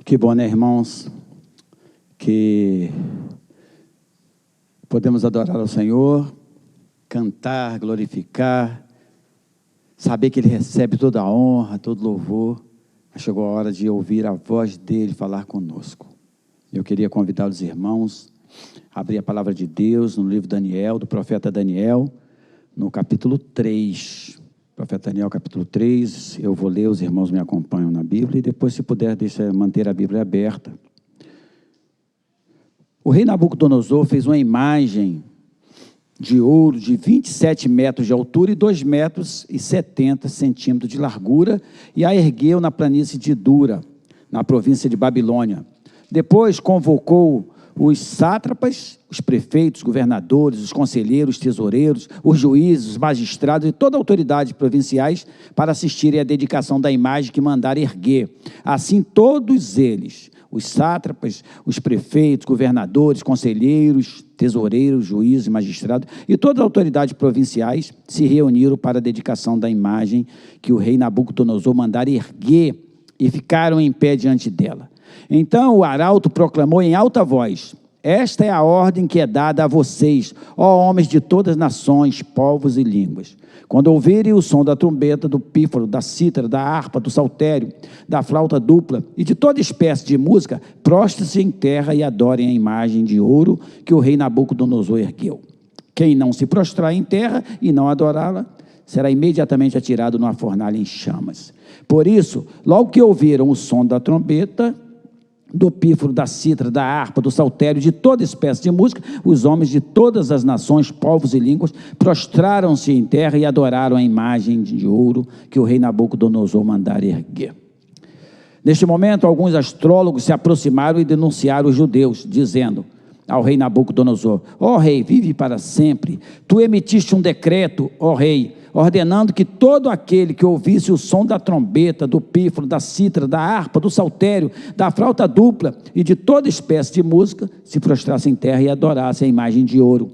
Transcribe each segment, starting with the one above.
Que bom, né, irmãos, que podemos adorar ao Senhor, cantar, glorificar, saber que Ele recebe toda a honra, todo louvor. Mas chegou a hora de ouvir a voz dEle falar conosco. Eu queria convidar os irmãos a abrir a palavra de Deus no livro Daniel, do profeta Daniel, no capítulo 3. Profeta Daniel, capítulo 3, eu vou ler, os irmãos me acompanham na Bíblia, e depois, se puder, deixa manter a Bíblia aberta. O rei Nabucodonosor fez uma imagem de ouro de 27 metros de altura e 2 metros e 70 centímetros de largura, e a ergueu na planície de Dura, na província de Babilônia. Depois convocou os sátrapas, os prefeitos, governadores, os conselheiros, tesoureiros, os juízes, os magistrados e toda a autoridade provinciais para assistirem à dedicação da imagem que mandara erguer. Assim todos eles, os sátrapas, os prefeitos, governadores, conselheiros, tesoureiros, juízes, magistrados e todas as autoridades provinciais se reuniram para a dedicação da imagem que o rei Nabucodonosor mandara erguer e ficaram em pé diante dela. Então o arauto proclamou em alta voz: esta é a ordem que é dada a vocês, ó homens de todas as nações, povos e línguas. Quando ouvirem o som da trombeta, do pífaro, da cítara, da harpa, do saltério, da flauta dupla e de toda espécie de música, prostre-se em terra e adorem a imagem de ouro que o rei Nabucodonosor ergueu. Quem não se prostrar em terra e não adorá-la, será imediatamente atirado numa fornalha em chamas. Por isso, logo que ouviram o som da trombeta, do pífaro, da cítara, da harpa, do saltério, de toda espécie de música, os homens de todas as nações, povos e línguas, prostraram-se em terra e adoraram a imagem de ouro que o rei Nabucodonosor mandara erguer. Neste momento, alguns astrólogos se aproximaram e denunciaram os judeus, dizendo ao rei Nabucodonosor: ó rei, vive para sempre. Tu emitiste um decreto, ó rei, ordenando que todo aquele que ouvisse o som da trombeta, do pífaro, da cítara, da harpa, do saltério, da flauta dupla e de toda espécie de música, se prostrasse em terra e adorasse a imagem de ouro.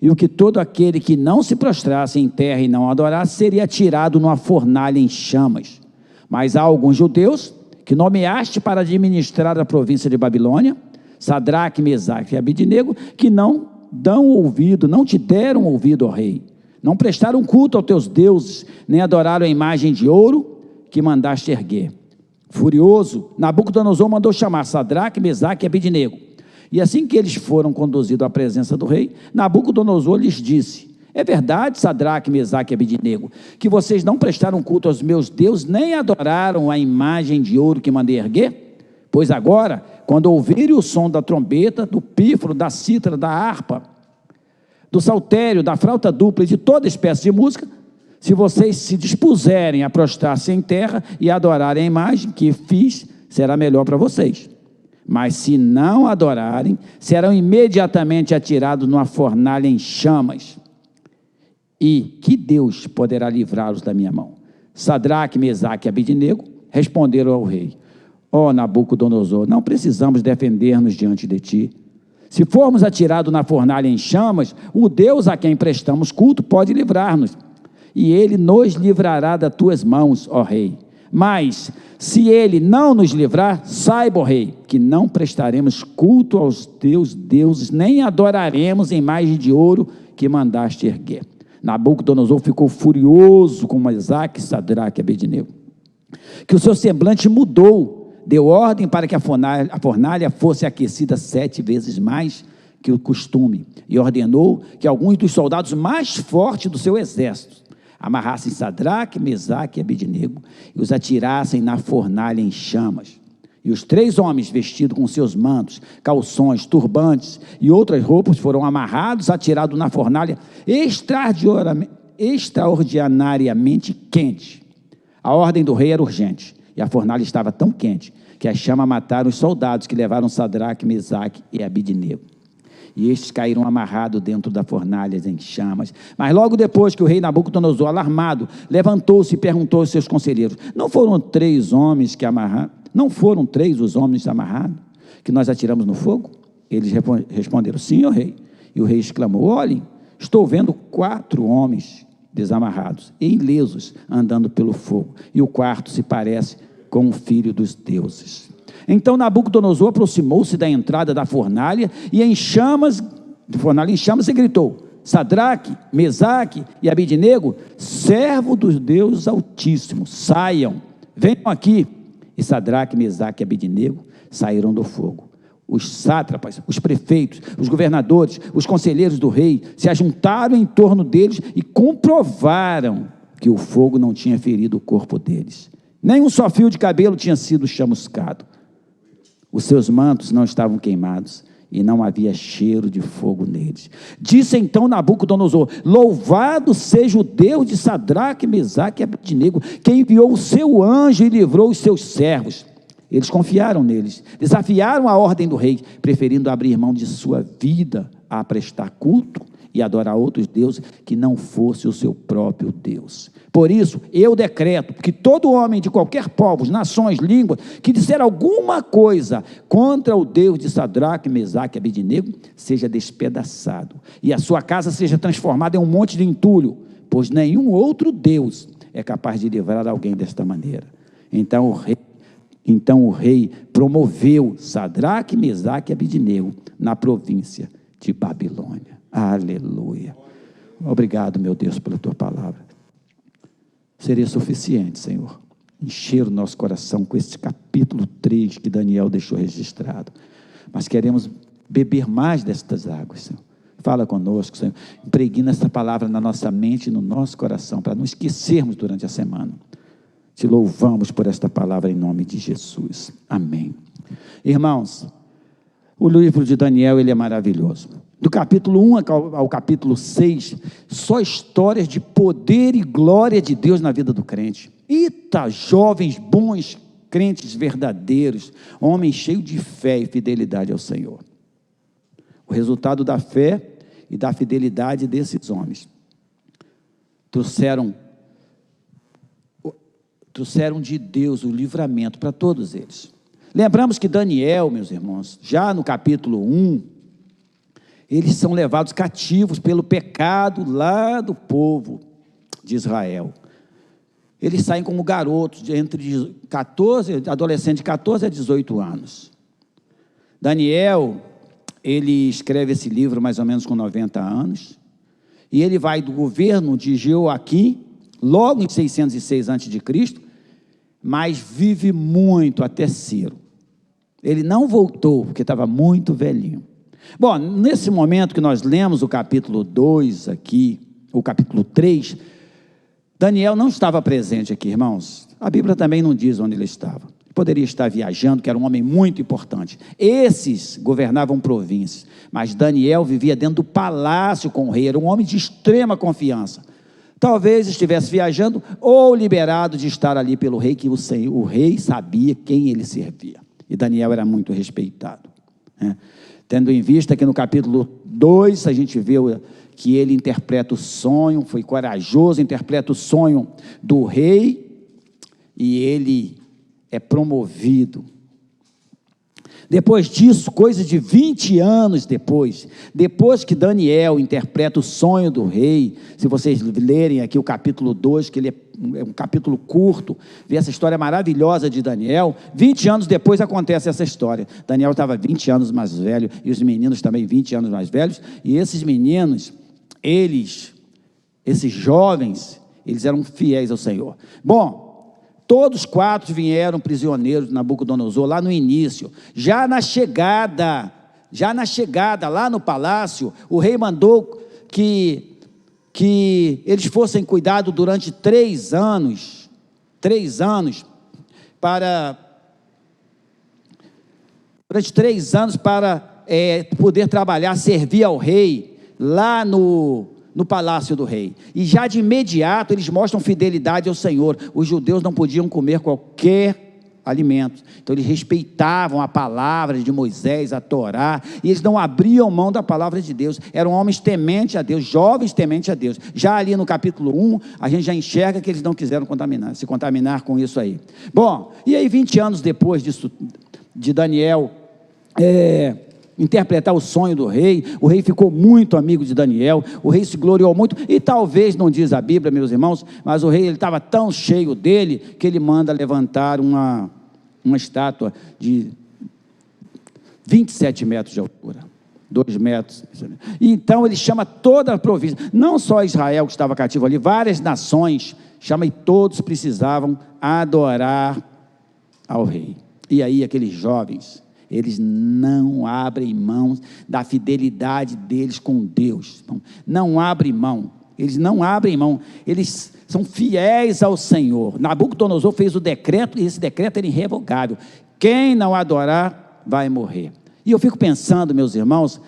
E o que todo aquele que não se prostrasse em terra e não adorasse, seria atirado numa fornalha em chamas. Mas há alguns judeus que nomeaste para administrar a província de Babilônia, Sadraque, Mesaque e Abidnego, que não dão ouvido, não te deram ouvido, ó rei. Não prestaram culto aos teus deuses, nem adoraram a imagem de ouro que mandaste erguer. Furioso, Nabucodonosor mandou chamar Sadraque, Mesaque e Abidnego. E assim que eles foram conduzidos à presença do rei, Nabucodonosor lhes disse: é verdade, Sadraque, Mesaque e Abidnego, que vocês não prestaram culto aos meus deuses, nem adoraram a imagem de ouro que mandei erguer? Pois agora, quando ouvirem o som da trombeta, do pífaro, da cítara, da harpa, do saltério, da flauta dupla e de toda espécie de música, se vocês se dispuserem a prostrar-se em terra e adorarem a imagem que fiz, será melhor para vocês. Mas se não adorarem, serão imediatamente atirados numa fornalha em chamas. E que Deus poderá livrá-los da minha mão? Sadraque, Mesaque e Abidnego responderam ao rei: ó Nabucodonosor, não precisamos defender-nos diante de ti. Se formos atirados na fornalha em chamas, o Deus a quem prestamos culto pode livrar-nos, e Ele nos livrará das tuas mãos, ó rei. Mas, se Ele não nos livrar, saiba, ó rei, que não prestaremos culto aos teus deuses, nem adoraremos a imagem de ouro que mandaste erguer. Nabucodonosor ficou furioso com Mesaque, Sadraque e Abidnego, que o seu semblante mudou. Deu ordem para que a fornalha fosse aquecida 7 vezes mais que o costume, e ordenou que alguns dos soldados mais fortes do seu exército amarrassem Sadraque, Mesaque e Abidnego e os atirassem na fornalha em chamas. E os 3 homens, vestidos com seus mantos, calções, turbantes e outras roupas, foram amarrados, atirados na fornalha extraordinariamente quente. A ordem do rei era urgente, e a fornalha estava tão quente que as chamas mataram os soldados que levaram Sadraque, Mesaque e Abidnego. E estes caíram amarrados dentro da fornalha em chamas. Mas logo depois que o rei Nabucodonosor, alarmado, levantou-se e perguntou aos seus conselheiros: não foram 3 homens que amarraram? Não foram 3 os homens amarrados que nós atiramos no fogo? Eles responderam: sim, ó rei. E o rei exclamou: olhem, estou vendo 4 homens desamarrados e ilesos andando pelo fogo, e o quarto se parece com o filho dos deuses. Então Nabucodonosor aproximou-se da entrada da fornalha e em chamas, e gritou: Sadraque, Mesaque e Abednego, servo dos deuses Altíssimos, saiam, venham aqui. E Sadraque, Mesaque e Abednego saíram do fogo. Os sátrapas, os prefeitos, os governadores, os conselheiros do rei se ajuntaram em torno deles e comprovaram que o fogo não tinha ferido o corpo deles. Nem um só fio de cabelo tinha sido chamuscado. Os seus mantos não estavam queimados e não havia cheiro de fogo neles. Disse então Nabucodonosor: louvado seja o Deus de Sadraque, Mesaque e Abednego, que enviou o seu anjo e livrou os seus servos. Eles confiaram neles, desafiaram a ordem do rei, preferindo abrir mão de sua vida a prestar culto e adorar outros deuses que não fosse o seu próprio Deus. Por isso, eu decreto que todo homem de qualquer povo, nações, língua, que disser alguma coisa contra o Deus de Sadraque, Mesaque e Abednego, seja despedaçado, e a sua casa seja transformada em um monte de entulho, pois nenhum outro Deus é capaz de livrar alguém desta maneira. Então o rei promoveu Sadraque, Mesaque e Abednego na província de Babilônia. Aleluia. Obrigado, meu Deus, pela tua palavra. Seria suficiente, Senhor, encher o nosso coração com este capítulo 3 que Daniel deixou registrado. Mas queremos beber mais destas águas, Senhor. Fala conosco, Senhor. Impregna essa palavra na nossa mente e no nosso coração, para não esquecermos durante a semana. Te louvamos por esta palavra em nome de Jesus. Amém. Irmãos, o livro de Daniel, ele é maravilhoso. Do capítulo 1 ao capítulo 6, só histórias de poder e glória de Deus na vida do crente. Eita, jovens bons, crentes verdadeiros, homens cheios de fé e fidelidade ao Senhor. O resultado da fé e da fidelidade desses homens trouxeram de Deus o livramento para todos eles. Lembramos que Daniel, meus irmãos, já no capítulo 1, eles são levados cativos pelo pecado lá do povo de Israel. Eles saem como garotos, adolescentes de 14 a 18 anos. Daniel, ele escreve esse livro mais ou menos com 90 anos, e ele vai do governo de Jeoaquim, logo em 606 a.C., mas vive muito até Ciro. Ele não voltou, porque estava muito velhinho. Bom, nesse momento que nós lemos o capítulo 2 aqui, o capítulo 3, Daniel não estava presente aqui, irmãos. A Bíblia também não diz onde ele estava. Poderia estar viajando, que era um homem muito importante. Esses governavam províncias, mas Daniel vivia dentro do palácio com o rei, era um homem de extrema confiança. Talvez estivesse viajando ou liberado de estar ali pelo rei, que o rei sabia quem ele servia. E Daniel era muito respeitado, né? Tendo em vista que no capítulo 2, a gente vê que ele interpreta o sonho, foi corajoso, interpreta o sonho do rei, e ele é promovido. Depois disso, coisa de 20 anos depois que Daniel interpreta o sonho do rei, se vocês lerem aqui o capítulo 2, que ele é um capítulo curto, vê essa história maravilhosa de Daniel, 20 anos depois acontece essa história. Daniel estava 20 anos mais velho, e os meninos também 20 anos mais velhos, e esses meninos, esses jovens, eles eram fiéis ao Senhor. Bom, todos 4 vieram prisioneiros de Nabucodonosor, lá no início. Já na chegada, lá no palácio, o rei mandou que eles fossem cuidados durante 3 anos, para poder trabalhar, servir ao rei, lá no palácio do rei. E já de imediato eles mostram fidelidade ao Senhor. Os judeus não podiam comer qualquer alimento, então eles respeitavam a palavra de Moisés, a Torá, e eles não abriam mão da palavra de Deus. Eram homens tementes a Deus, jovens tementes a Deus. Já ali no capítulo 1, a gente já enxerga que eles não quiseram se contaminar com isso aí. Bom, e aí 20 anos depois disso, de Daniel interpretar o sonho do rei, o rei ficou muito amigo de Daniel, o rei se gloriou muito, e talvez, não diz a Bíblia, meus irmãos, mas o rei estava tão cheio dele, que ele manda levantar uma estátua de 27 metros de altura, 2 metros. Então ele chama toda a província, não só Israel que estava cativo ali, várias nações, chama, e todos precisavam adorar ao rei. E aí aqueles jovens, eles não abrem mão da fidelidade deles com Deus, não abrem mão, eles não abrem mão, eles são fiéis ao Senhor. Nabucodonosor fez o decreto, e esse decreto era irrevogável: quem não adorar vai morrer. E eu fico pensando, meus irmãos,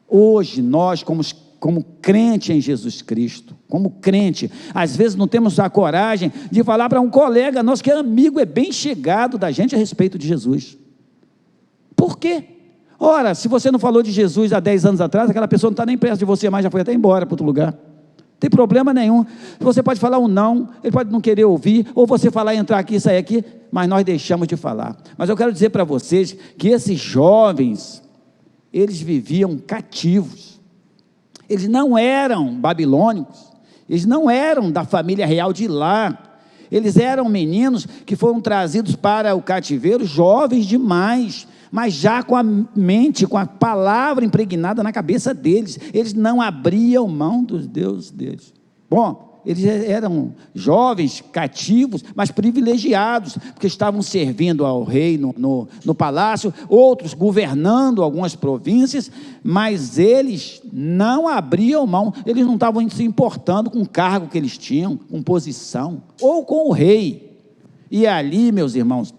hoje nós como crente em Jesus Cristo, como crente, às vezes não temos a coragem de falar para um colega nosso que é amigo, é bem chegado da gente a respeito de Jesus. Por quê? Ora, se você não falou de Jesus há 10 anos atrás, aquela pessoa não está nem perto de você mais, já foi até embora para outro lugar. Não tem problema nenhum. Você pode falar um não, ele pode não querer ouvir, ou você falar, entrar aqui, sair aqui, mas nós deixamos de falar. Mas eu quero dizer para vocês que esses jovens, eles viviam cativos, eles não eram babilônicos, eles não eram da família real de lá, eles eram meninos que foram trazidos para o cativeiro, jovens demais, mas já com a mente, com a palavra impregnada na cabeça deles. Eles não abriam mão dos deuses deles. Bom, eles eram jovens, cativos, mas privilegiados, porque estavam servindo ao rei no palácio, outros governando algumas províncias, mas eles não abriam mão, eles não estavam se importando com o cargo que eles tinham, com posição, ou com o rei. E ali, meus irmãos,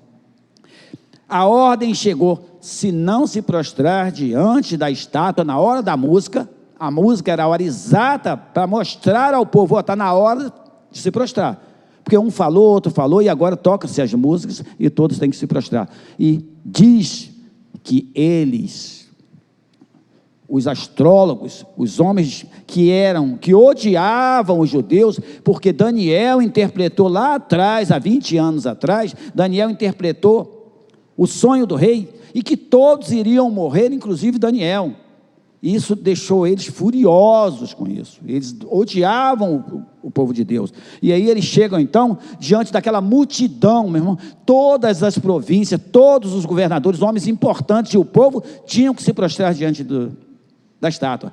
a ordem chegou: se não se prostrar diante da estátua na hora da música, a música era a hora exata para mostrar ao povo, está na hora de se prostrar, porque um falou, outro falou, e agora toca-se as músicas, e todos têm que se prostrar. E diz que eles, os astrólogos, os homens que odiavam os judeus, porque Daniel interpretou lá atrás, há 20 anos atrás, Daniel interpretou o sonho do rei, e que todos iriam morrer, inclusive Daniel. Isso deixou eles furiosos com isso, eles odiavam o povo de Deus, e aí eles chegam então, diante daquela multidão, meu irmão, todas as províncias, todos os governadores, homens importantes, e o povo tinham que se prostrar diante da estátua,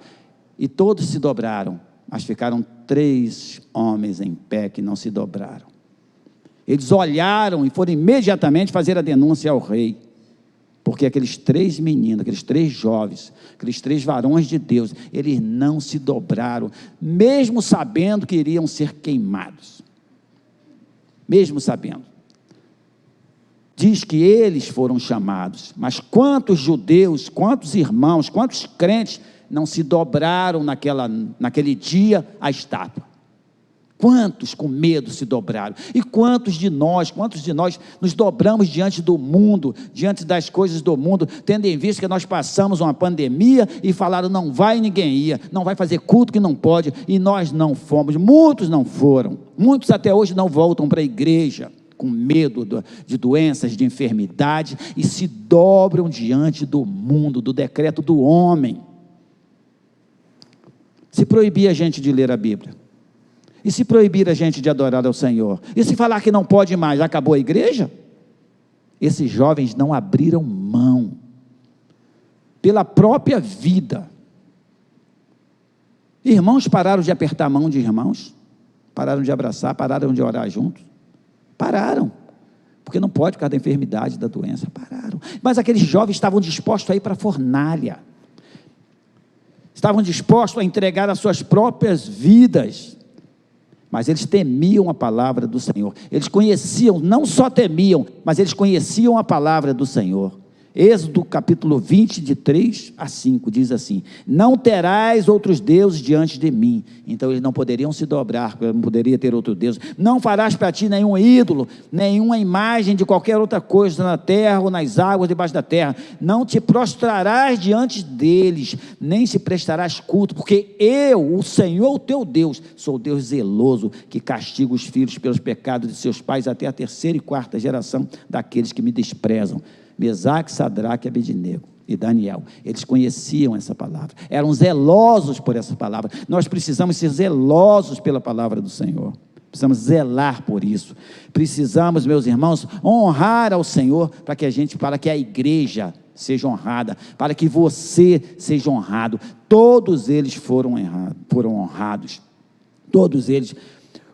e todos se dobraram, mas ficaram 3 homens em pé que não se dobraram. Eles olharam e foram imediatamente fazer a denúncia ao rei, porque aqueles 3 meninos, aqueles 3 jovens, aqueles 3 varões de Deus, eles não se dobraram, mesmo sabendo que iriam ser queimados, mesmo sabendo. Diz que eles foram chamados, mas quantos judeus, quantos irmãos, quantos crentes não se dobraram naquele dia à estátua? Quantos com medo se dobraram? E quantos de nós nos dobramos diante do mundo, diante das coisas do mundo, tendo em vista que nós passamos uma pandemia e falaram, não vai, ninguém ia, não vai fazer culto que não pode, e nós não fomos, muitos não foram, muitos até hoje não voltam para a igreja, com medo de doenças, de enfermidade, e se dobram diante do mundo, do decreto do homem. Se proibir a gente de ler a Bíblia, e se proibir a gente de adorar ao Senhor, e se falar que não pode mais, acabou a igreja? Esses jovens não abriram mão, pela própria vida. Irmãos pararam de apertar a mão de irmãos, pararam de abraçar, pararam de orar juntos, pararam, porque não pode por causa da enfermidade, da doença, pararam. Mas aqueles jovens estavam dispostos a ir para a fornalha, estavam dispostos a entregar as suas próprias vidas, mas eles temiam a palavra do Senhor, eles conheciam, não só temiam, mas eles conheciam a palavra do Senhor. Êxodo capítulo 20, de 3 a 5, diz assim, não terás outros deuses diante de mim. Então eles não poderiam se dobrar, não poderia ter outro Deus. Não farás para ti nenhum ídolo, nenhuma imagem de qualquer outra coisa na terra ou nas águas debaixo da terra. Não te prostrarás diante deles, nem se prestarás culto, porque eu, o Senhor, o teu Deus, sou Deus zeloso, que castiga os filhos pelos pecados de seus pais até a 3ª e 4ª geração daqueles que me desprezam. Mesaque, Sadraque, Abednego e Daniel, eles conheciam essa palavra, eram zelosos por essa palavra. Nós precisamos ser zelosos pela palavra do Senhor. Precisamos zelar por isso. Precisamos, meus irmãos, honrar ao Senhor para que a igreja seja honrada, para que você seja honrado. Todos eles foram honrados. Todos eles.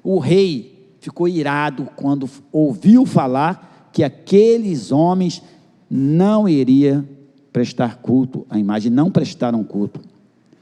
O rei ficou irado quando ouviu falar que aqueles homens não iriam prestar culto à imagem, não prestaram culto.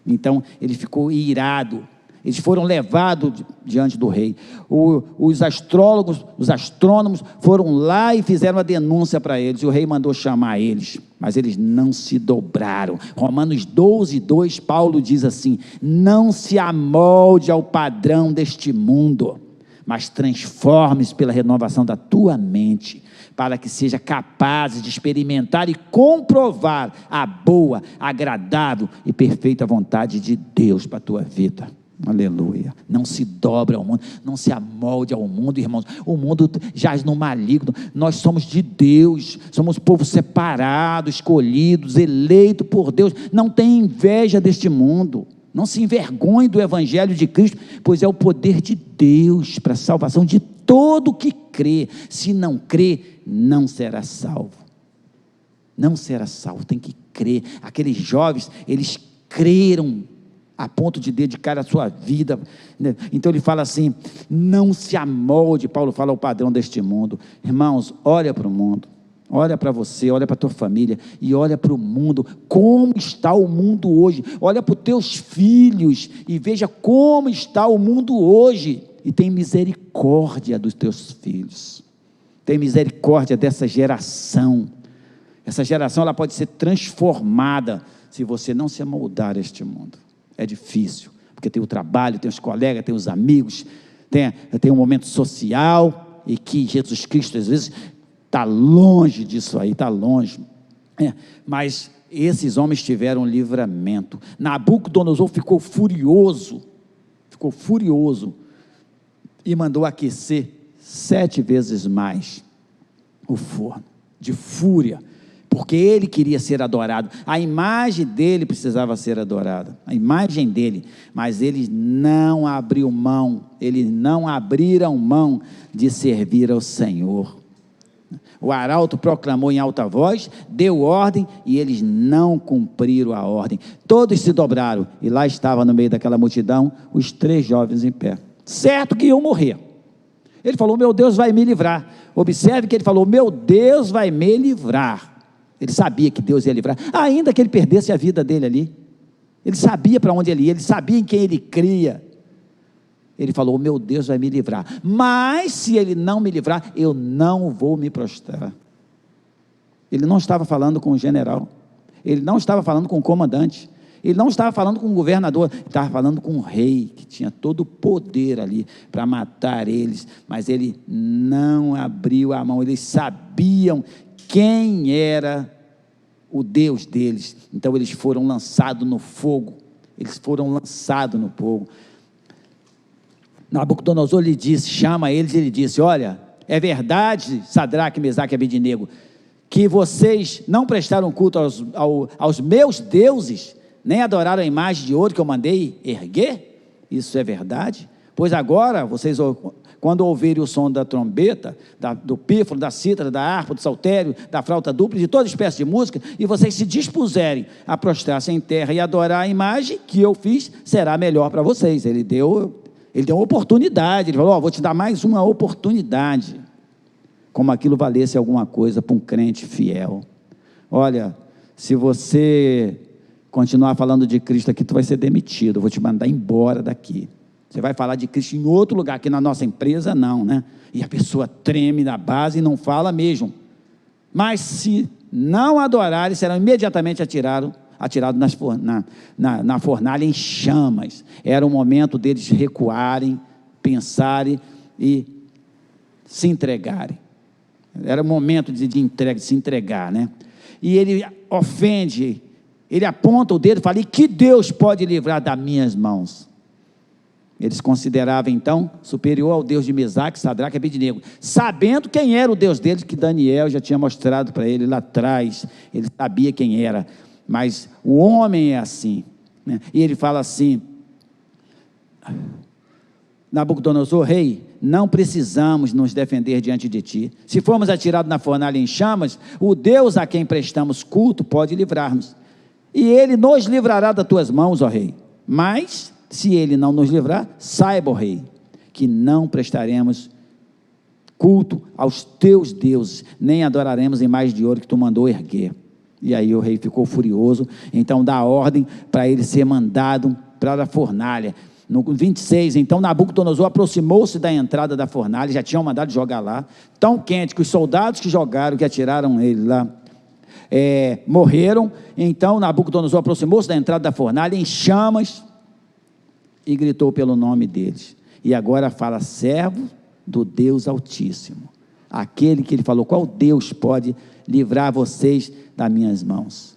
Então ele ficou irado. Eles foram levados diante do rei. Os astrônomos foram lá e fizeram a denúncia para eles. O rei mandou chamar eles, mas eles não se dobraram. Romanos 12:2, Paulo diz assim: não se amolde ao padrão deste mundo, mas transforme-se pela renovação da tua mente, para que seja capaz de experimentar e comprovar a boa, agradável e perfeita vontade de Deus para a tua vida. Aleluia. Não se dobre ao mundo, não se amolde ao mundo, irmãos. O mundo jaz no maligno. Nós somos de Deus, somos povo separado, escolhidos, eleito por Deus. Não tem inveja deste mundo. Não se envergonhe do evangelho de Cristo, pois é o poder de Deus para a salvação de todo que crê. Se não crê, não será salvo. Não será salvo, tem que crer. Aqueles jovens, eles creram a ponto de dedicar a sua vida. Então ele fala assim: não se amolde. Paulo fala ao padrão deste mundo. Irmãos, olha para o mundo, olha para você, olha para a tua família e olha para o mundo, como está o mundo hoje. Olha para os teus filhos e veja como está o mundo hoje, e tem misericórdia dos teus filhos, tem misericórdia dessa geração. Essa geração, ela pode ser transformada se você não se amoldar a este mundo. É difícil, porque tem o trabalho, tem os colegas, tem os amigos, tem um momento social, e que Jesus Cristo às vezes está longe disso aí, está longe. Mas esses homens tiveram livramento. Nabucodonosor ficou furioso, e mandou aquecer 7 vezes mais o forno, de fúria, porque ele queria ser adorado. A imagem dele precisava ser adorada, a imagem dele, mas eles não abriram mão de servir ao Senhor. O arauto proclamou em alta voz, deu ordem, e eles não cumpriram a ordem. Todos se dobraram, e lá estava no meio daquela multidão os 3 jovens em pé, certo que iam morrer. Ele falou: meu Deus vai me livrar. Observe que ele falou: meu Deus vai me livrar. Ele sabia que Deus ia livrar, ainda que ele perdesse a vida dele ali. Ele sabia para onde ele ia, ele sabia em quem ele cria. Ele falou: meu Deus vai me livrar, mas se ele não me livrar, eu não vou me prostrar. Ele não estava falando com o general, ele não estava falando com o comandante, ele não estava falando com o governador, ele estava falando com o rei, que tinha todo o poder ali para matar eles, mas ele não abriu a mão. Eles sabiam quem era o Deus deles, então eles foram lançados no fogo, Nabucodonosor lhe disse, chama eles e ele disse: olha, é verdade, Sadraque, Mesaque e Abednego, que vocês não prestaram culto aos meus deuses, nem adoraram a imagem de ouro que eu mandei erguer? Isso é verdade? Pois agora, vocês, quando ouvirem o som da trombeta, do pífano, da cítara, da harpa, do saltério, da flauta dupla, de toda espécie de música, e vocês se dispuserem a prostrar-se em terra e adorar a imagem que eu fiz, será melhor para vocês. Ele deu uma oportunidade, ele falou: vou te dar mais uma oportunidade, como aquilo valesse alguma coisa para um crente fiel. Olha, se você continuar falando de Cristo aqui, tu vai ser demitido, eu vou te mandar embora daqui. Você vai falar de Cristo em outro lugar, aqui na nossa empresa não, né? E a pessoa treme na base e não fala mesmo. Mas se não adorarem, serão imediatamente atirados na fornalha em chamas. Era o momento deles recuarem, pensarem e se entregarem. Era o momento de se entregar, né? E ele ofende, ele aponta o dedo e fala: e que Deus pode livrar das minhas mãos? Eles consideravam então superior ao Deus de Mesaque, Sadraque e Abednego, sabendo quem era o Deus deles, que Daniel já tinha mostrado para ele lá atrás. Ele sabia quem era, mas o homem é assim, né? E ele fala assim: Nabucodonosor, rei, não precisamos nos defender diante de ti. Se formos atirados na fornalha em chamas, o Deus a quem prestamos culto pode livrar-nos. E ele nos livrará das tuas mãos, ó rei. Mas, se ele não nos livrar, saiba, ó rei, que não prestaremos culto aos teus deuses, nem adoraremos imagens de ouro que tu mandou erguer. E aí o rei ficou furioso, então dá ordem para ele ser mandado para a fornalha. No 26, então Nabucodonosor aproximou-se da entrada da fornalha, já tinham mandado jogar lá, tão quente que os soldados que jogaram, que atiraram ele lá, morreram. Então Nabucodonosor aproximou-se da entrada da fornalha em chamas e gritou pelo nome deles. E agora fala: servo do Deus Altíssimo, aquele que ele falou, qual Deus pode livrar vocês das minhas mãos?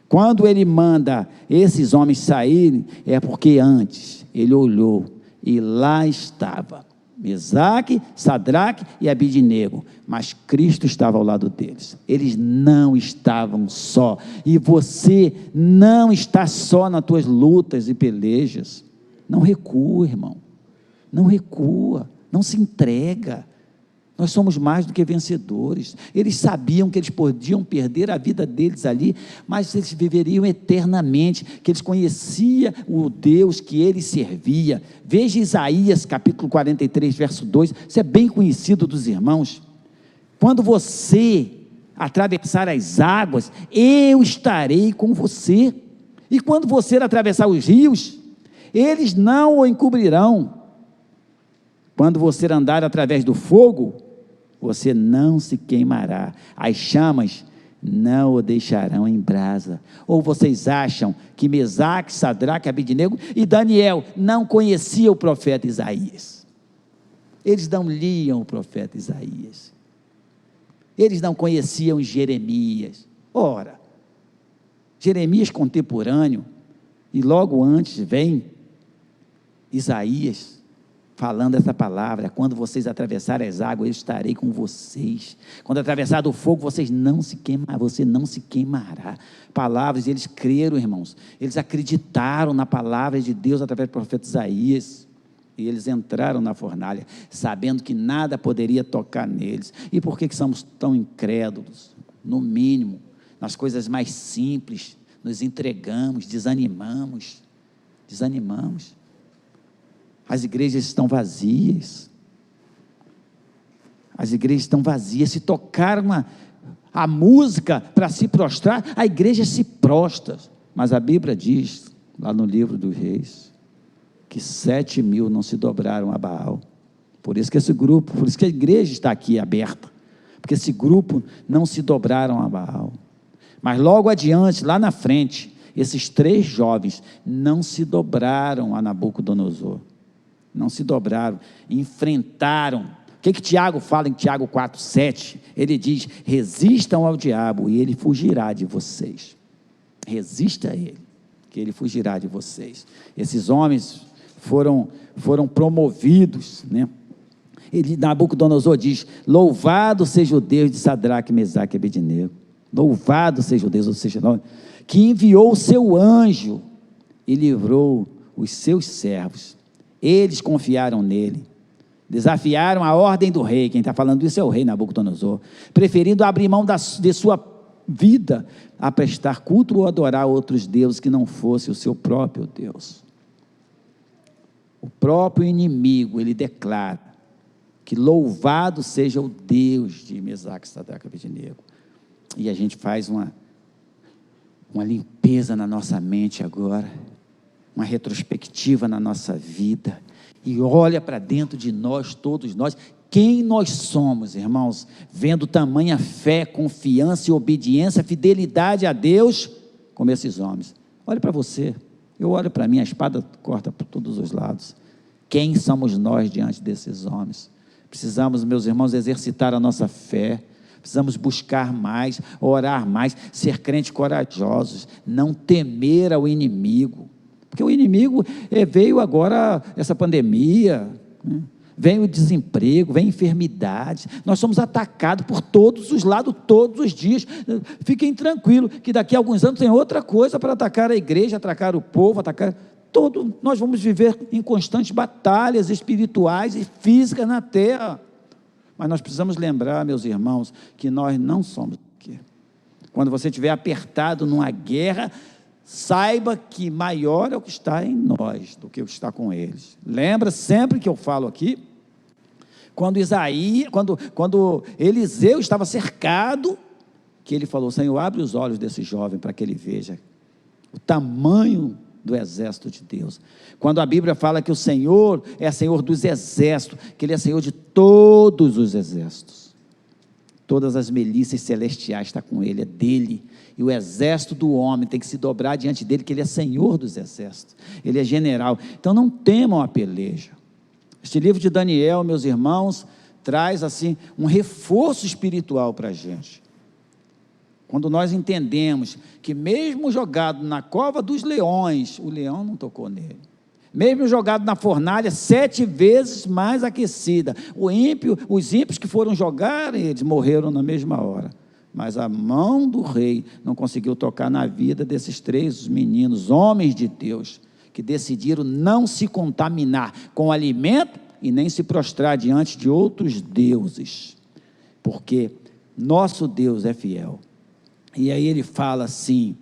Quando ele manda esses homens saírem, é porque antes ele olhou e lá estava Mesaque, Sadraque e Abidnego, mas Cristo estava ao lado deles. Eles não estavam só, e você não está só nas tuas lutas e pelejas. Não recua, irmão, não recua, não se entrega. Nós somos mais do que vencedores. Eles sabiam que eles podiam perder a vida deles ali, mas eles viveriam eternamente, que eles conheciam o Deus que eles servia. Veja Isaías capítulo 43, verso 2, isso é bem conhecido dos irmãos. Quando você atravessar as águas, eu estarei com você, e quando você atravessar os rios, eles não o encobrirão. Quando você andar através do fogo, você não se queimará, as chamas não o deixarão em brasa. Ou vocês acham que Mesaque, Sadraque, Abidnego e Daniel não conheciam o profeta Isaías? Eles não liam o profeta Isaías, eles não conheciam Jeremias. Ora, Jeremias contemporâneo, e logo antes vem Isaías, falando essa palavra: quando vocês atravessarem as águas, eu estarei com vocês. Quando atravessar do fogo, você não se queimará. Palavras, e eles creram, irmãos, eles acreditaram na palavra de Deus através do profeta Isaías, e eles entraram na fornalha, sabendo que nada poderia tocar neles. E por que somos tão incrédulos? No mínimo, nas coisas mais simples, nos entregamos, desanimamos. As igrejas estão vazias. As igrejas estão vazias. Se tocaram a música para se prostrar, a igreja se prostra. Mas a Bíblia diz, lá no livro dos Reis, que 7.000 não se dobraram a Baal. Por isso que a igreja está aqui aberta, porque esse grupo não se dobraram a Baal. Mas logo adiante, lá na frente, esses 3 jovens não se dobraram a Nabucodonosor. Não se dobraram, enfrentaram. O que Tiago fala em Tiago 4,7? Ele diz: resistam ao diabo e ele fugirá de vocês. Resista a ele, que ele fugirá de vocês. Esses homens foram promovidos, né? Nabucodonosor diz: louvado seja o Deus de Sadraque, Mesaque e Abidnego. Louvado seja o Deus, ou seja, que enviou o seu anjo e livrou os seus servos. Eles confiaram nele, desafiaram a ordem do rei. Quem está falando isso é o rei Nabucodonosor, preferindo abrir mão de sua vida a prestar culto ou adorar outros deuses que não fosse o seu próprio Deus. O próprio inimigo, ele declara que louvado seja o Deus de Mesaque, Sadraque e Abidnego. E a gente faz uma limpeza na nossa mente agora, uma retrospectiva na nossa vida, e olha para dentro de nós, todos nós, quem nós somos, irmãos, vendo tamanha fé, confiança e obediência, fidelidade a Deus, como esses homens. Olha para você, eu olho para mim, a espada corta por todos os lados. Quem somos nós diante desses homens? Precisamos, meus irmãos, exercitar a nossa fé, precisamos buscar mais, orar mais, ser crentes corajosos, não temer ao inimigo, porque o inimigo veio agora, essa pandemia, né? Vem o desemprego, vem a enfermidade, nós somos atacados por todos os lados, todos os dias. Fiquem tranquilos, que daqui a alguns anos tem outra coisa para atacar a igreja, atacar o povo, atacar Nós vamos viver em constantes batalhas espirituais e físicas na terra. Mas nós precisamos lembrar, meus irmãos, que nós não somos aqui. Quando você estiver apertado numa guerra, saiba que maior é o que está em nós do que o que está com eles. Lembra sempre que eu falo aqui, quando Eliseu estava cercado, que ele falou: Senhor, abre os olhos desse jovem para que ele veja o tamanho do exército de Deus. Quando a Bíblia fala que o Senhor é Senhor dos exércitos, que Ele é Senhor de todos os exércitos, todas as milícias celestiais estão com Ele, é dele, e o exército do homem tem que se dobrar diante dele, que Ele é Senhor dos exércitos, Ele é general. Então não temam a peleja. Este livro de Daniel, meus irmãos, traz assim um reforço espiritual para a gente. Quando nós entendemos que mesmo jogado na cova dos leões, o leão não tocou nele. Mesmo jogado na fornalha 7 vezes mais aquecida, os ímpios que foram jogar, eles morreram na mesma hora. Mas a mão do rei não conseguiu tocar na vida desses 3 meninos, homens de Deus, que decidiram não se contaminar com alimento e nem se prostrar diante de outros deuses, porque nosso Deus é fiel. E aí ele fala assim: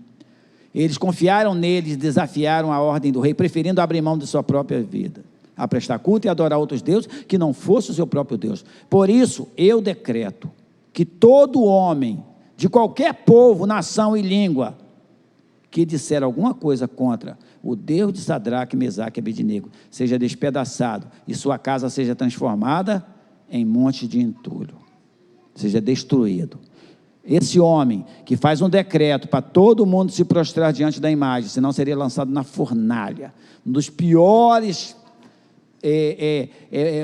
eles confiaram neles, desafiaram a ordem do rei, preferindo abrir mão de sua própria vida, a prestar culto e adorar outros deuses, que não fosse o seu próprio Deus. Por isso, eu decreto que todo homem, de qualquer povo, nação e língua, que disser alguma coisa contra o Deus de Sadraque, Mesaque e Abednego, seja despedaçado, e sua casa seja transformada em monte de entulho, seja destruído. Esse homem que faz um decreto para todo mundo se prostrar diante da imagem, senão seria lançado na fornalha, um dos piores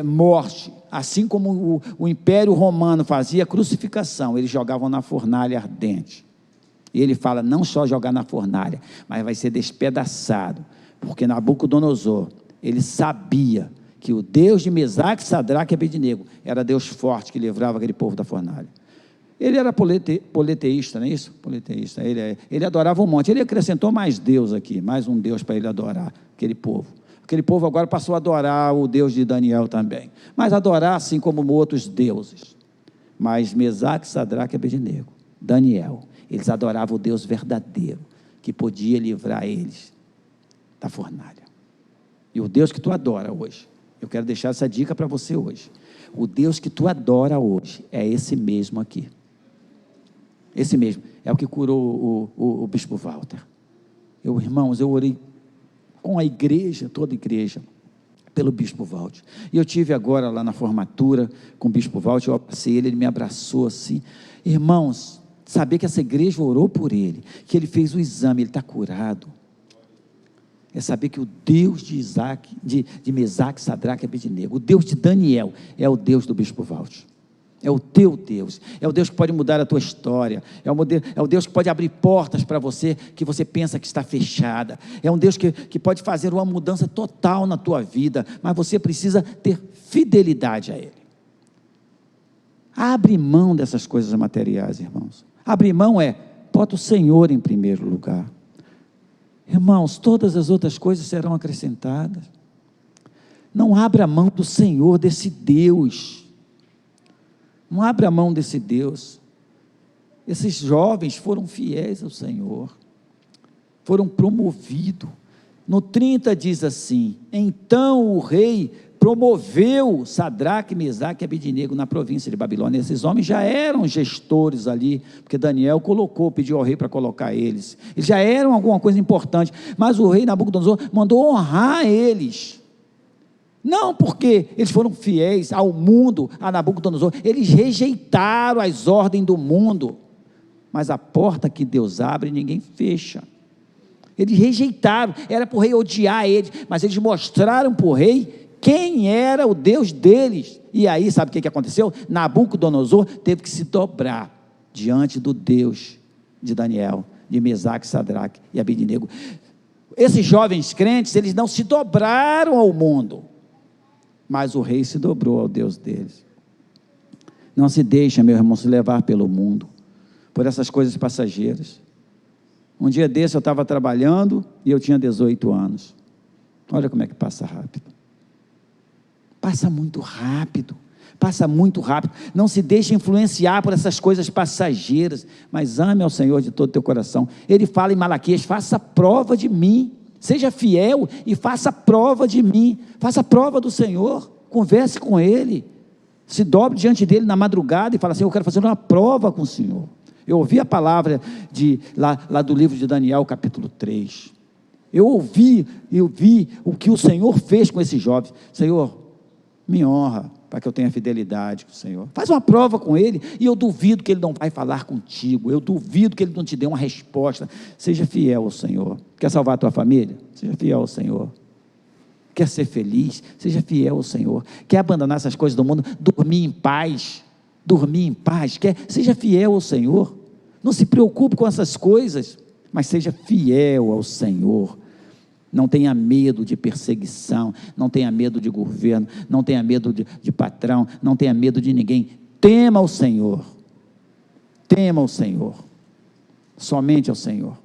morte, assim como o Império Romano fazia crucificação, eles jogavam na fornalha ardente. E ele fala, não só jogar na fornalha, mas vai ser despedaçado, porque Nabucodonosor, ele sabia que o Deus de Mesaque, Sadraque e Abednego era Deus forte que livrava aquele povo da fornalha. Ele era politeísta, não é isso? Politeísta. Ele adorava um monte. Ele acrescentou mais Deus aqui, mais um Deus para ele adorar, aquele povo. Aquele povo agora passou a adorar o Deus de Daniel também. Mas adorar assim como outros deuses. Mas Mesaque, Sadraque e Abednego, Daniel, eles adoravam o Deus verdadeiro, que podia livrar eles da fornalha. E o Deus que tu adora hoje, eu quero deixar essa dica para você hoje. O Deus que tu adora hoje é esse mesmo aqui. Esse mesmo, é o que curou o bispo Walter. Irmãos, eu orei com a igreja, toda a igreja, pelo bispo Walter. E eu tive agora lá na formatura com o bispo Walter, eu abracei ele me abraçou assim. Irmãos, saber que essa igreja orou por ele, que ele fez o exame, ele está curado. É saber que o Deus de Mesaque, Sadraque e Abednego, o Deus de Daniel, é o Deus do bispo Walter. É o teu Deus, é o Deus que pode mudar a tua história, é o Deus que pode abrir portas para você, que você pensa que está fechada, é um Deus que pode fazer uma mudança total na tua vida, mas você precisa ter fidelidade a Ele. Abre mão dessas coisas materiais, irmãos. Abre mão bota o Senhor em primeiro lugar. Irmãos, todas as outras coisas serão acrescentadas. Não abra mão do Senhor, desse Deus. Não abra mão desse Deus. Esses jovens foram fiéis ao Senhor, foram promovidos. No 30 diz assim: então o rei promoveu Sadraque, Mesaque e Abednego na província de Babilônia. Esses homens já eram gestores ali, porque Daniel pediu ao rei para colocar eles. Eles já eram alguma coisa importante, mas o rei Nabucodonosor mandou honrar eles. Não porque eles foram fiéis ao mundo, a Nabucodonosor, eles rejeitaram as ordens do mundo, mas a porta que Deus abre, ninguém fecha. Eles rejeitaram, era para o rei odiar eles, mas eles mostraram para o rei quem era o Deus deles. E aí, sabe o que aconteceu? Nabucodonosor teve que se dobrar diante do Deus de Daniel, de Mesaque, Sadraque e Abednego. Esses jovens crentes, eles não se dobraram ao mundo, mas o rei se dobrou ao Deus deles. Não se deixa, meu irmão, se levar pelo mundo, por essas coisas passageiras. Um dia desse eu estava trabalhando e eu tinha 18 anos. Olha como é que passa rápido. Passa muito rápido. Passa muito rápido. Não se deixe influenciar por essas coisas passageiras, mas ame ao Senhor de todo o teu coração. Ele fala em Malaquias: faça prova de mim, seja fiel e faça prova de mim, faça prova do Senhor, converse com Ele, se dobre diante dEle na madrugada e fala assim: eu quero fazer uma prova com o Senhor. Eu ouvi a palavra lá do livro de Daniel, capítulo 3, eu vi o que o Senhor fez com esses jovens. Senhor, me honra, para que eu tenha fidelidade com o Senhor. Faz uma prova com Ele, e eu duvido que Ele não vai falar contigo, eu duvido que Ele não te dê uma resposta. Seja fiel ao Senhor. Quer salvar a tua família? Seja fiel ao Senhor. Quer ser feliz? Seja fiel ao Senhor. Quer abandonar essas coisas do mundo? Dormir em paz. Seja fiel ao Senhor. Não se preocupe com essas coisas, mas seja fiel ao Senhor. Não tenha medo de perseguição, não tenha medo de governo, não tenha medo de patrão, não tenha medo de ninguém. Tema ao Senhor, somente ao Senhor,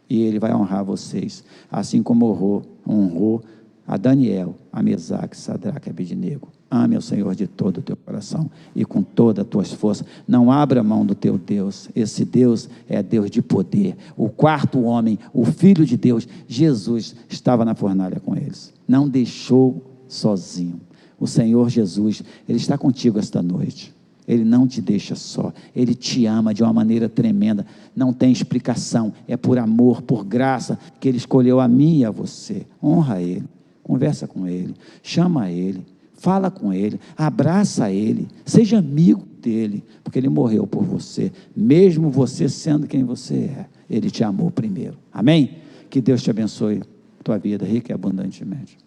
e Ele vai honrar vocês, assim como honrou a Daniel, a Mesaque, Sadraque e Abednego. Ame ao Senhor de todo o teu coração e com todas as tuas forças. Não abra mão do teu Deus. Esse Deus é Deus de poder. O quarto homem, o Filho de Deus, Jesus, estava na fornalha com eles. Não deixou sozinho. O Senhor Jesus, Ele está contigo esta noite. Ele não te deixa só. Ele te ama de uma maneira tremenda. Não tem explicação. É por amor, por graça, que Ele escolheu a mim e a você. Honra Ele. Conversa com Ele. Chama Ele. Fala com Ele, abraça Ele, seja amigo dEle, porque Ele morreu por você, mesmo você sendo quem você é, Ele te amou primeiro, amém? Que Deus te abençoe, tua vida rica e abundantemente.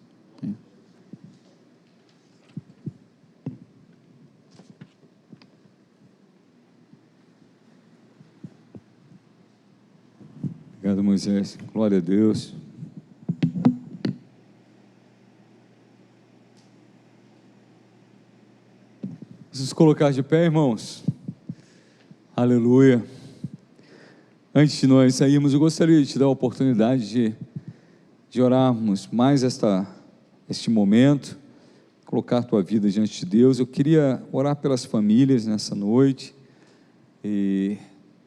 Obrigado, Moisés, glória a Deus. Vamos colocar de pé, irmãos. Aleluia. Antes de nós sairmos, eu gostaria de te dar a oportunidade de orarmos mais este momento, colocar a tua vida diante de Deus. Eu queria orar pelas famílias nessa noite, e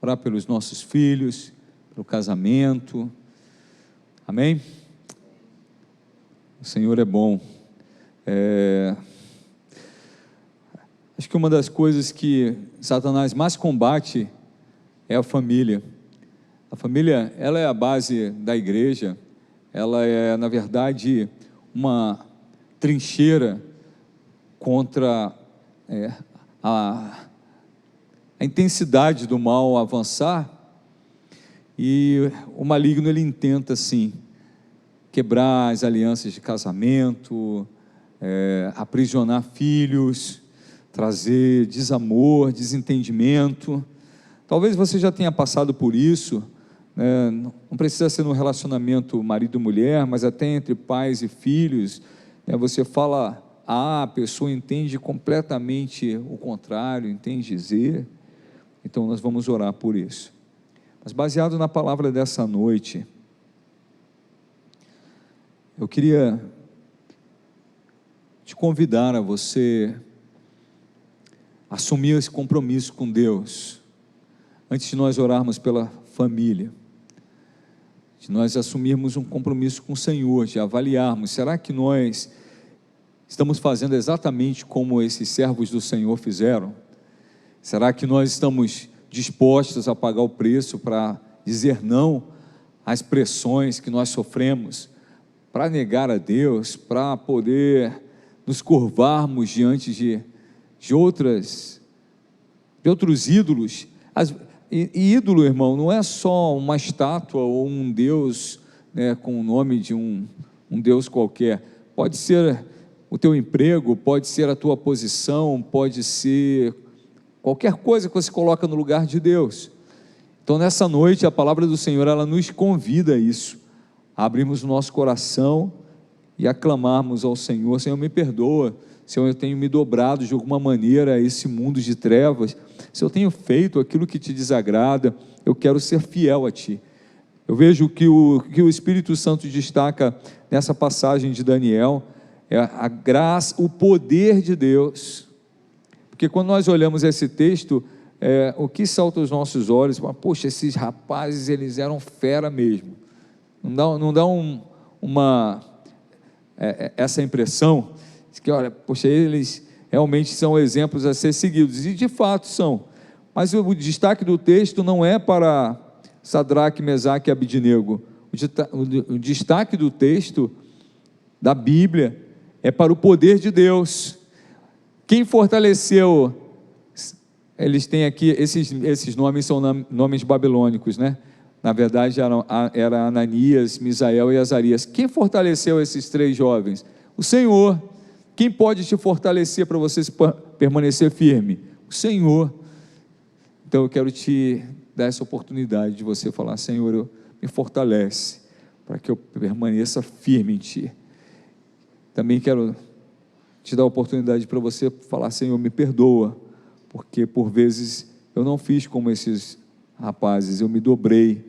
orar pelos nossos filhos, pelo casamento. Amém? O Senhor é bom. Acho que uma das coisas que Satanás mais combate é a família. A família, ela é a base da igreja, ela é, na verdade, uma trincheira contra a intensidade do mal avançar, e o maligno, ele intenta, assim, quebrar as alianças de casamento, aprisionar filhos, trazer desamor, desentendimento. Talvez você já tenha passado por isso, não precisa ser no relacionamento marido e mulher, mas até entre pais e filhos, você fala A, a pessoa entende completamente o contrário, entende Z. Então nós vamos orar por isso. Mas baseado na palavra dessa noite, eu queria te convidar a você assumir esse compromisso com Deus, antes de nós orarmos pela família, de nós assumirmos um compromisso com o Senhor, de avaliarmos, será que nós estamos fazendo exatamente como esses servos do Senhor fizeram? Será que nós estamos dispostos a pagar o preço para dizer não às pressões que nós sofremos, para negar a Deus, para poder nos curvarmos diante de outros ídolos? E ídolo, irmão, não é só uma estátua ou um Deus, com o nome de um Deus qualquer. Pode ser o teu emprego, pode ser a tua posição, pode ser qualquer coisa que você coloca no lugar de Deus. Então nessa noite a palavra do Senhor, ela nos convida a isso, a abrirmos o nosso coração e aclamarmos ao Senhor: Senhor, me perdoa, Senhor, eu tenho me dobrado de alguma maneira a esse mundo de trevas, se eu tenho feito aquilo que te desagrada, eu quero ser fiel a Ti. Eu vejo que o Espírito Santo destaca nessa passagem de Daniel é a graça, o poder de Deus. Porque quando nós olhamos esse texto, o que salta aos nossos olhos, poxa, esses rapazes, eles eram fera mesmo. Não dá essa impressão de que, olha, poxa, eles realmente são exemplos a ser seguidos, e de fato são. Mas o destaque do texto não é para Sadraque, Mesaque e Abidnego. O destaque do texto da Bíblia é para o poder de Deus. Quem fortaleceu, eles têm aqui, esses nomes são nomes babilônicos, né? Na verdade era Ananias, Misael e Azarias. Quem fortaleceu esses 3 jovens? O Senhor. Quem pode te fortalecer para você permanecer firme? O Senhor. Então eu quero te dar essa oportunidade de você falar: Senhor, me fortalece para que eu permaneça firme em Ti. Também quero te dar a oportunidade para você falar: Senhor, me perdoa, porque por vezes eu não fiz como esses rapazes, eu me dobrei,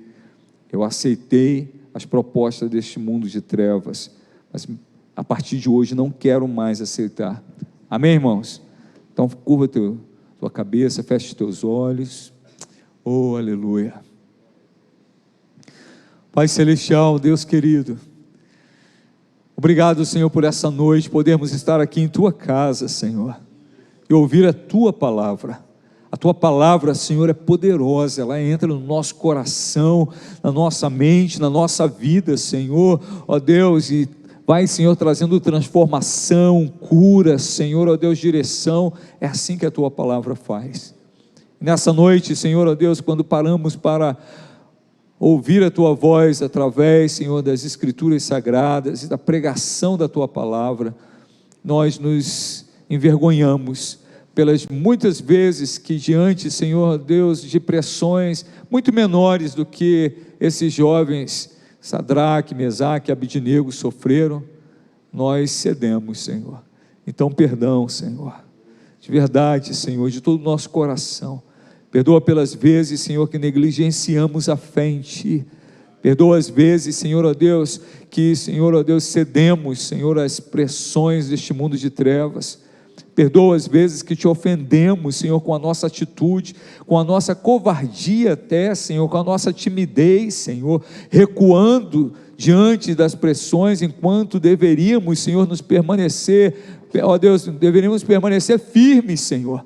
eu aceitei as propostas deste mundo de trevas, mas a partir de hoje não quero mais aceitar. Amém, irmãos? Então curva tua cabeça, feche os teus olhos. Oh, aleluia. Pai celestial, Deus querido, obrigado, Senhor, por essa noite, podermos estar aqui em Tua casa, Senhor, e ouvir a Tua palavra. A Tua palavra, Senhor, é poderosa, ela entra no nosso coração, na nossa mente, na nossa vida, Senhor, ó Deus, e vai, Senhor, trazendo transformação, cura, Senhor, ó Deus, direção. É assim que a Tua palavra faz. Nessa noite, Senhor, ó Deus, quando paramos para ouvir a Tua voz através, Senhor, das Escrituras Sagradas e da pregação da Tua palavra, nós nos envergonhamos pelas muitas vezes que diante, Senhor Deus, de pressões muito menores do que esses jovens Sadraque, Mesaque e Abidnego sofreram, nós cedemos, Senhor. Então perdão, Senhor, de verdade, Senhor, de todo o nosso coração. Perdoa pelas vezes, Senhor, que negligenciamos a fé em Ti. Perdoa as vezes, Senhor, ó Deus, que, Senhor, ó Deus, cedemos, Senhor, às pressões deste mundo de trevas. Perdoa as vezes que Te ofendemos, Senhor, com a nossa atitude, com a nossa covardia até, Senhor, com a nossa timidez, Senhor, recuando diante das pressões, enquanto deveríamos, Senhor, ó Deus, deveríamos permanecer firmes, Senhor.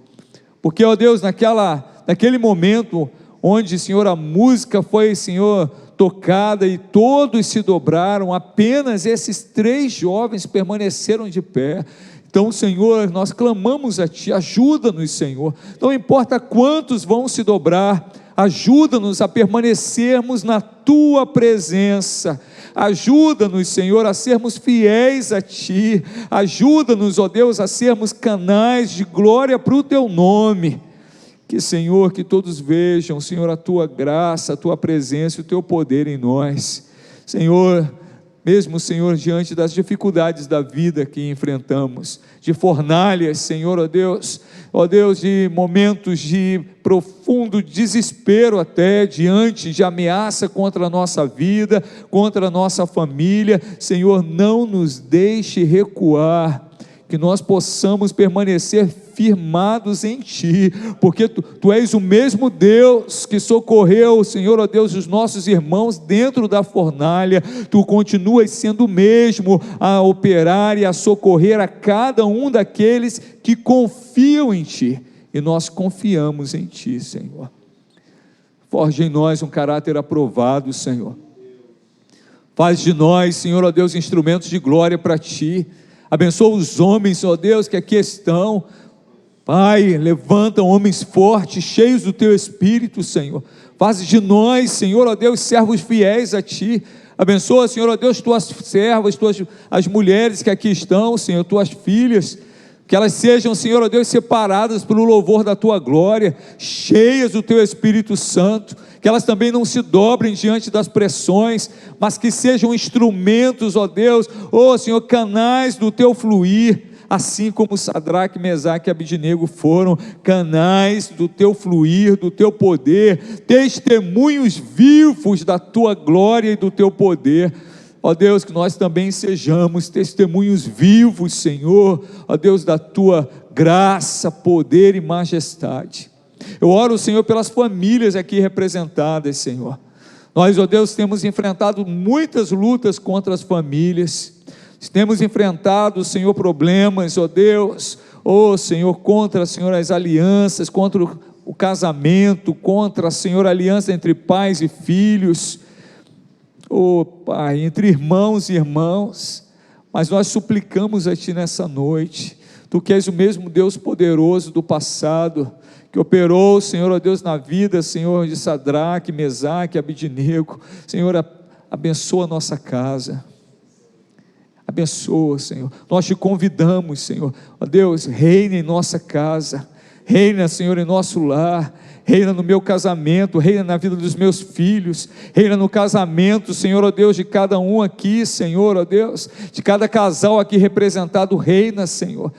Porque, ó Deus, naquele momento onde, Senhor, a música foi, Senhor, tocada e todos se dobraram, apenas esses 3 jovens permaneceram de pé. Então, Senhor, nós clamamos a Ti, ajuda-nos, Senhor. Não importa quantos vão se dobrar, ajuda-nos a permanecermos na Tua presença. Ajuda-nos, Senhor, a sermos fiéis a Ti. Ajuda-nos, ó Deus, a sermos canais de glória para o Teu nome. Que, Senhor, que todos vejam, Senhor, a Tua graça, a Tua presença e o Teu poder em nós. Senhor, mesmo, Senhor, diante das dificuldades da vida que enfrentamos, de fornalhas, Senhor, ó Deus, de momentos de profundo desespero até, diante de ameaça contra a nossa vida, contra a nossa família, Senhor, não nos deixe recuar, que nós possamos permanecer firmados em Ti, porque Tu és o mesmo Deus que socorreu, Senhor, ó Deus, os nossos irmãos dentro da fornalha. Tu continuas sendo o mesmo a operar e a socorrer a cada um daqueles que confiam em Ti, e nós confiamos em Ti, Senhor. Forja em nós um caráter aprovado, Senhor. Faz de nós, Senhor, ó Deus, instrumentos de glória para Ti. Abençoa os homens, ó Deus, que aqui estão. Pai, levanta homens fortes, cheios do Teu Espírito, Senhor. Faz de nós, Senhor, ó Deus, servos fiéis a Ti. Abençoa, Senhor, ó Deus, Tuas servas, as mulheres que aqui estão, Senhor, Tuas filhas. Que elas sejam, Senhor, ó Deus, separadas pelo louvor da Tua glória, cheias do Teu Espírito Santo. Que elas também não se dobrem diante das pressões, mas que sejam instrumentos, ó Deus, ó Senhor, canais do Teu fluir. assim como Sadraque, Mesaque e Abidnego foram canais do teu fluir, do teu poder, testemunhos vivos da tua glória e do teu poder. Ó Deus, que nós também sejamos testemunhos vivos, Senhor, ó Deus, da tua graça, poder e majestade. Eu oro, Senhor, pelas famílias aqui representadas, Senhor. Nós, ó Deus, temos enfrentado muitas lutas contra as famílias, temos enfrentado, Senhor, problemas, ó Deus, ó Senhor, contra, Senhor, as alianças, contra o casamento, contra, Senhor, a aliança entre pais e filhos, ó Pai, entre irmãos e irmãos, mas nós suplicamos a Ti nessa noite, Tu que és o mesmo Deus poderoso do passado, que operou, Senhor, ó Deus, na vida, Senhor, de Sadraque, Mesaque, Abidnego. Senhor, abençoa a nossa casa, abençoa, Senhor, nós Te convidamos, Senhor, ó Deus, reina em nossa casa, reina, Senhor, em nosso lar, reina no meu casamento, reina na vida dos meus filhos, reina no casamento, Senhor, ó Deus, de cada um aqui, Senhor, ó Deus, de cada casal aqui representado, reina, Senhor,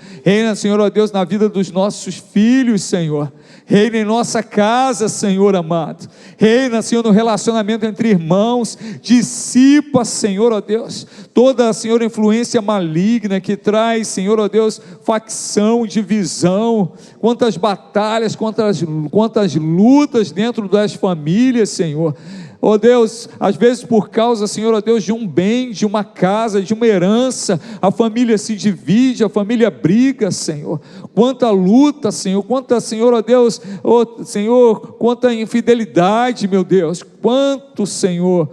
ó Deus, na vida dos nossos filhos, Senhor, reina em nossa casa, Senhor amado, reina, Senhor, no relacionamento entre irmãos, dissipa, Senhor, ó Deus, toda, Senhor, influência maligna que traz, Senhor, ó Deus, facção, divisão, quantas batalhas, quantas lutas dentro das famílias, Senhor, ó Deus, às vezes por causa, Senhor, ó Deus, de um bem, de uma casa, de uma herança, a família se divide, a família briga, Senhor, quanta luta, Senhor, quanta, Senhor, ó Deus, ó Senhor, quanta infidelidade, meu Deus, quanto, Senhor,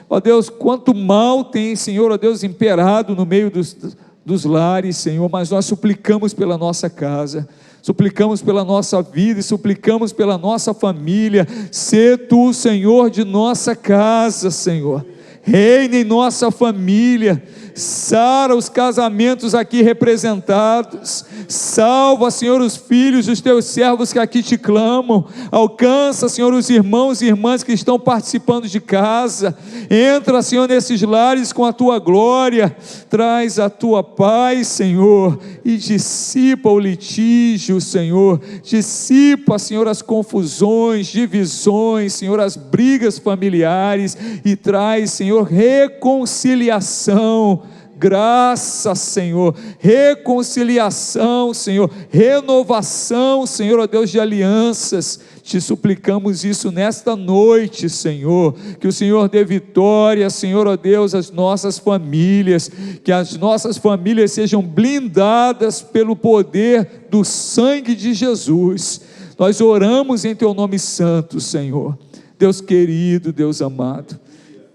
ó Deus, quanto mal tem, Senhor, ó Deus, imperado no meio dos lares, Senhor, mas nós suplicamos pela nossa casa, suplicamos pela nossa vida e suplicamos pela nossa família. Sê Tu, Senhor, de nossa casa, Senhor, reina em nossa família, sara os casamentos aqui representados, salva, Senhor, os filhos dos Teus servos que aqui Te clamam, alcança, Senhor, os irmãos e irmãs que estão participando de casa, entra, Senhor, nesses lares com a Tua glória, traz a Tua paz, Senhor, e dissipa o litígio, Senhor, dissipa, Senhor, as confusões, divisões, Senhor, as brigas familiares, e traz, Senhor, reconciliação, graça, Senhor, reconciliação, Senhor, renovação, Senhor, ó Deus, de alianças. Te suplicamos isso nesta noite, Senhor, que o Senhor dê vitória, Senhor, ó Deus, às nossas famílias, que as nossas famílias sejam blindadas pelo poder do sangue de Jesus. Nós oramos em Teu nome santo, Senhor, Deus querido, Deus amado.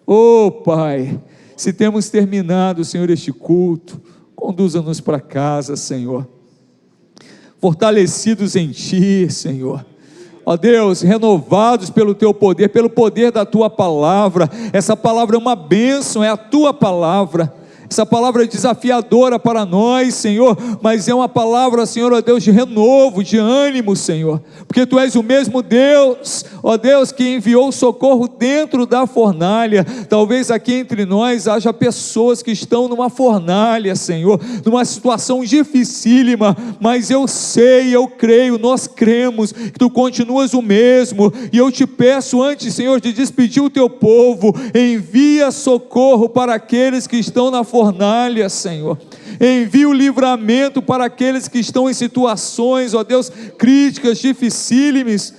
Oh Pai, se temos terminado, Senhor, este culto, conduza-nos para casa, Senhor, fortalecidos em Ti, Senhor, ó Deus, renovados pelo Teu poder, pelo poder da Tua palavra. Essa palavra é uma bênção, é a Tua palavra. Essa palavra é desafiadora para nós, Senhor, mas é uma palavra, Senhor, ó Deus, de renovo, de ânimo, Senhor, porque Tu és o mesmo Deus, ó Deus, que enviou socorro dentro da fornalha. Talvez aqui entre nós haja pessoas que estão numa fornalha, Senhor, numa situação dificílima, mas eu sei, eu creio, nós cremos que Tu continuas o mesmo, e eu Te peço antes, Senhor, de despedir o Teu povo, envia socorro para aqueles que estão na fornalha, Senhor, envia o livramento para aqueles que estão em situações, ó Deus, críticas, dificílimas,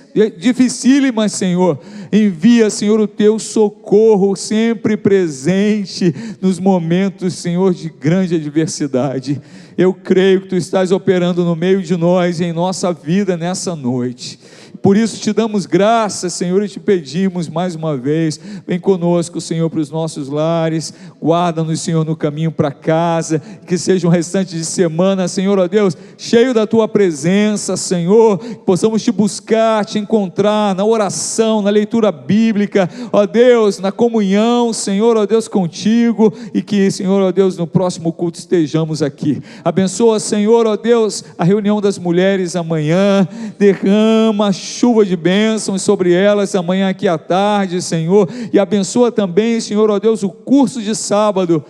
Senhor, envia, Senhor, o Teu socorro sempre presente nos momentos, Senhor, de grande adversidade. Eu creio que Tu estás operando no meio de nós e em nossa vida nessa noite. Por isso Te damos graças, Senhor, e Te pedimos mais uma vez, vem conosco, Senhor, para os nossos lares, guarda-nos, Senhor, no caminho para casa, que seja um restante de semana, Senhor, ó Deus, cheio da Tua presença, Senhor, que possamos Te buscar, Te encontrar na oração, na leitura bíblica, ó Deus, na comunhão, Senhor, ó Deus, contigo, e que, Senhor, ó Deus, no próximo culto estejamos aqui. Abençoa, Senhor, ó Deus, a reunião das mulheres amanhã, derrama chuva de bênçãos sobre elas amanhã aqui à tarde, Senhor, e abençoa também, Senhor, ó Deus, o curso de sábado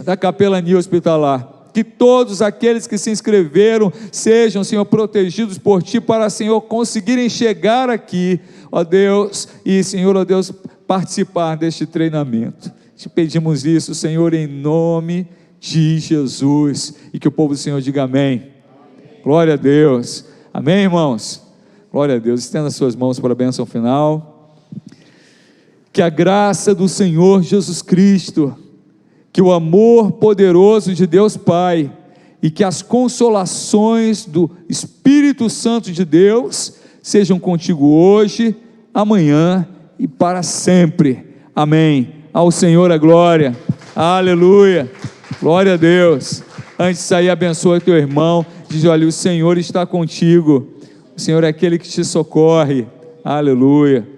da Capelania Hospitalar. que todos aqueles que se inscreveram sejam, Senhor, protegidos por Ti, para, Senhor, conseguirem chegar aqui, ó Deus, e, Senhor, ó Deus, participar deste treinamento. Te pedimos isso, Senhor, em nome de Jesus, e que o povo do Senhor diga amém. Amém. Glória a Deus. Amém, irmãos? Glória a Deus. Estenda as suas mãos para a bênção final. Que a graça do Senhor Jesus Cristo, que o amor poderoso de Deus Pai e que as consolações do Espírito Santo de Deus sejam contigo hoje, amanhã e para sempre. Amém. Ao Senhor a glória. Aleluia. Glória a Deus. Antes de sair, abençoa teu irmão. Diz: olha, o Senhor está contigo. O Senhor é aquele que te socorre. Aleluia.